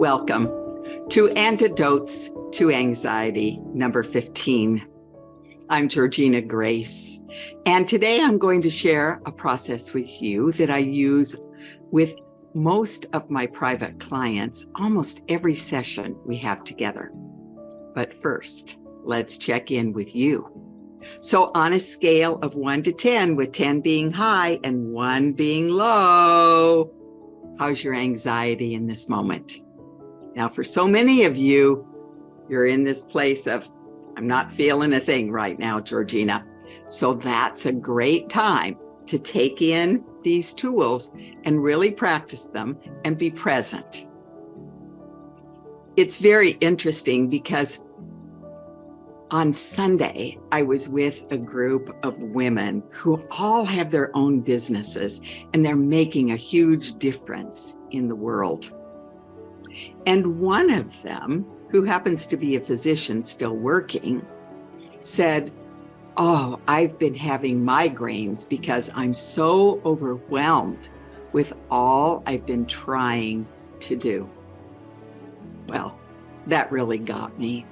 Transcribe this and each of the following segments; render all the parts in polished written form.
Welcome to Antidotes to Anxiety, number 15. I'm Georgena Grace, and today I'm going to share a process with you that I use with most of my private clients almost every session we have together. But first, let's check in with you. So on a scale of 1 to 10, with 10 being high and 1 being low, how's your anxiety in this moment? Now, for so many of you, you're in this place of, I'm not feeling a thing right now, Georgena. So that's a great time to take in these tools and really practice them and be present. It's very interesting because on Sunday, I was with a group of women who all have their own businesses and they're making a huge difference in the world. And one of them, who happens to be a physician still working, said, "Oh, I've been having migraines because I'm so overwhelmed with all I've been trying to do." Well, that really got me.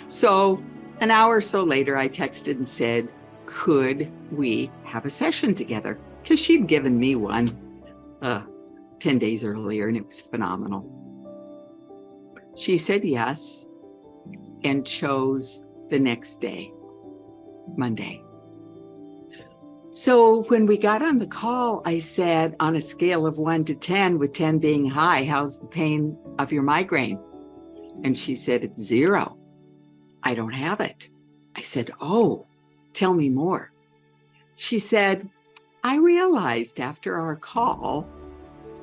So an hour or so later, I texted and said, could we have a session together? Because she'd given me one 10 days earlier, and it was phenomenal. She said yes and chose the next day, Monday. So when we got on the call, I said, on a scale of 1 to 10, with 10 being high, how's the pain of your migraine? And she said, it's 0. I don't have it. I said, oh, tell me more. She said, I realized after our call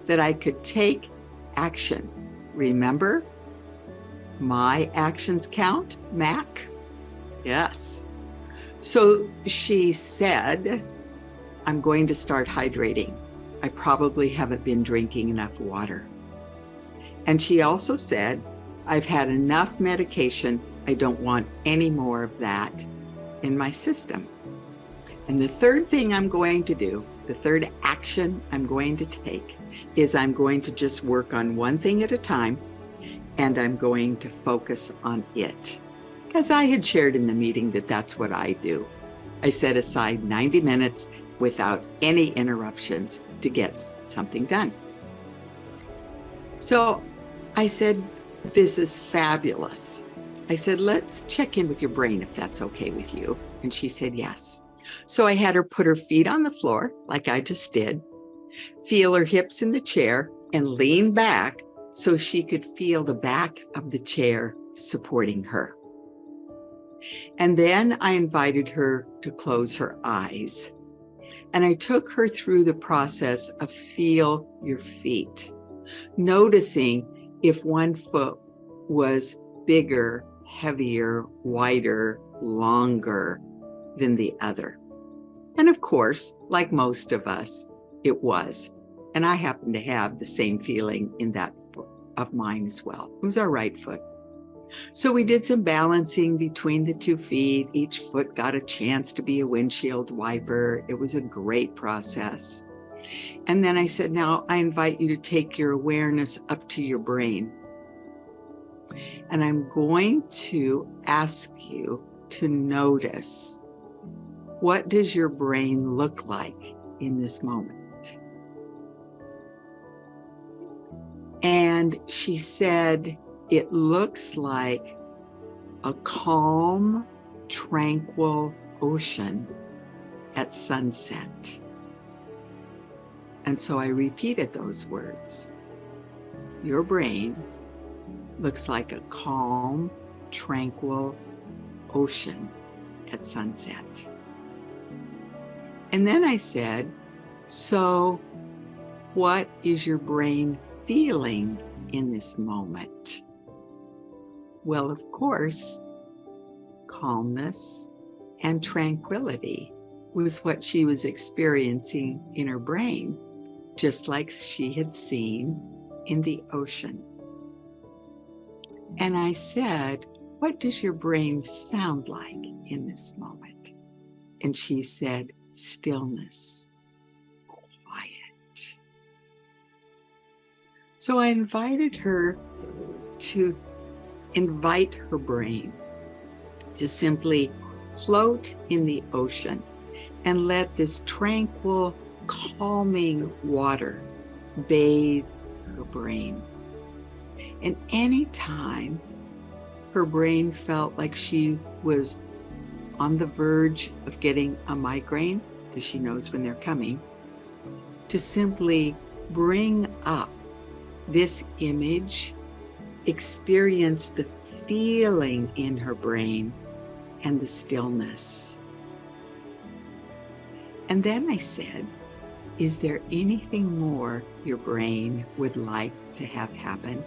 that I could take action. Remember? My actions count, Mac? Yes. So she said, I'm going to start hydrating. I probably haven't been drinking enough water. And she also said, I've had enough medication. I don't want any more of that in my system. And the third thing I'm going to do, the third action I'm going to take, is I'm going to just work on one thing at a time, and I'm going to focus on it. Because I had shared in the meeting that that's what I do. I set aside 90 minutes without any interruptions to get something done. So I said, this is fabulous. I said, let's check in with your brain if that's okay with you. And she said, yes. So I had her put her feet on the floor like I just did, feel her hips in the chair, and lean back so she could feel the back of the chair supporting her. And then I invited her to close her eyes. And I took her through the process of feel your feet, noticing if one foot was bigger, heavier, wider, longer than the other. And of course, like most of us, it was. And I happen to have the same feeling in that foot of mine as well. It was our right foot. So we did some balancing between the 2 feet. Each foot got a chance to be a windshield wiper. It was a great process. And then I said, now I invite you to take your awareness up to your brain. And I'm going to ask you to notice, what does your brain look like in this moment? And she said, it looks like a calm, tranquil ocean at sunset. And so I repeated those words. Your brain looks like a calm, tranquil ocean at sunset. And then I said, so what is your brain feeling in this moment? Well, of course, calmness and tranquility was what she was experiencing in her brain, just like she had seen in the ocean. And I said, what does your brain sound like in this moment? And she said, stillness, quiet. So I invited her to invite her brain to simply float in the ocean and let this tranquil, calming water bathe her brain. And anytime her brain felt like she was on the verge of getting a migraine, because she knows when they're coming, to simply bring up this image, experience the feeling in her brain and the stillness. And then I said, is there anything more your brain would like to have happen?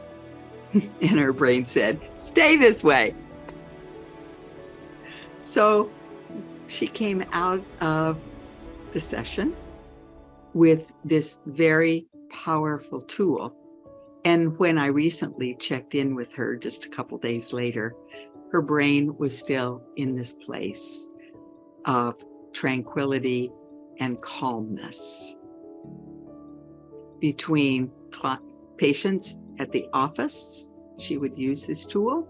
And her brain said, stay this way. So she came out of the session with this very powerful tool. And when I recently checked in with her just a couple days later, her brain was still in this place of tranquility and calmness. Between patients at the office, she would use this tool.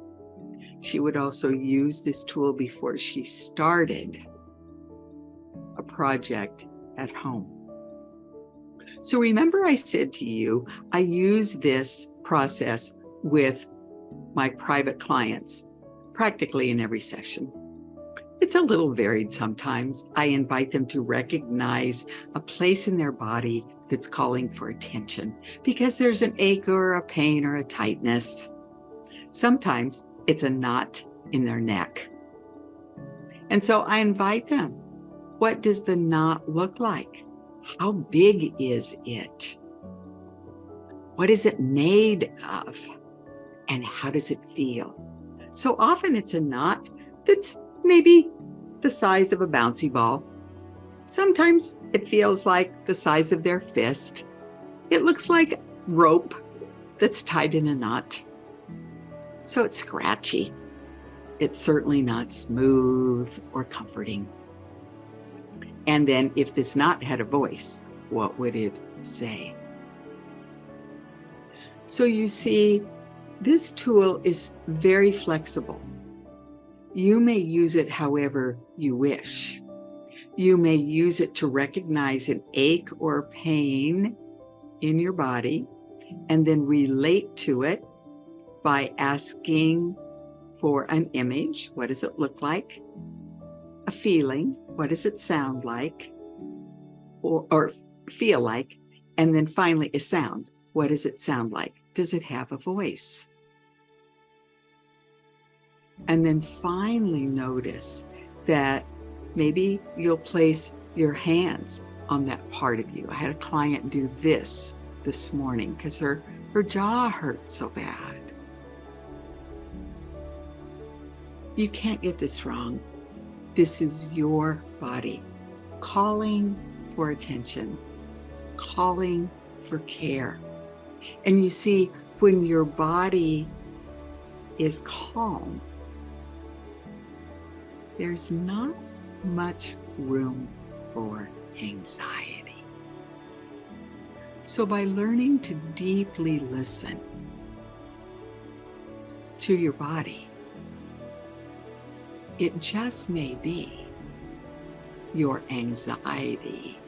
She would also use this tool before she started a project at home. So remember I said to you, I use this process with my private clients practically in every session. It's a little varied sometimes. I invite them to recognize a place in their body that's calling for attention because there's an ache or a pain or a tightness. Sometimes it's a knot in their neck. And so I invite them, what does the knot look like? How big is it? What is it made of? And how does it feel? So often it's a knot that's maybe the size of a bouncy ball. Sometimes it feels like the size of their fist. It looks like rope that's tied in a knot. So it's scratchy. It's certainly not smooth or comforting. And then if this knot had a voice, what would it say? So you see, this tool is very flexible. You may use it however you wish. You may use it to recognize an ache or pain in your body and then relate to it by asking for an image. What does it look like? A feeling. What does it sound like? Or feel like? And then finally a sound. What does it sound like? Does it have a voice? And then finally notice that maybe you'll place your hands on that part of you. I had a client do this morning because her jaw hurt so bad. You can't get this wrong. This is your body calling for attention, calling for care. And you see, when your body is calm, there's not much room for anxiety. So by learning to deeply listen to your body, it just may be your anxiety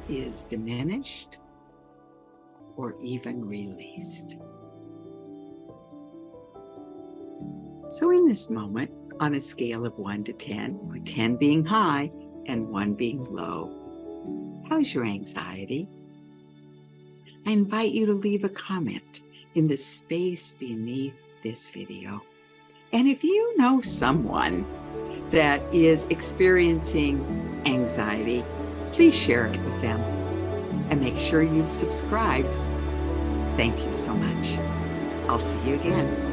is diminished or even released. So in this moment, on a scale of 1 to 10, with 10 being high and 1 being low, how's your anxiety? I invite you to leave a comment in the space beneath this video. And if you know someone that is experiencing anxiety, please share it with them and make sure you've subscribed. Thank you so much. I'll see you again.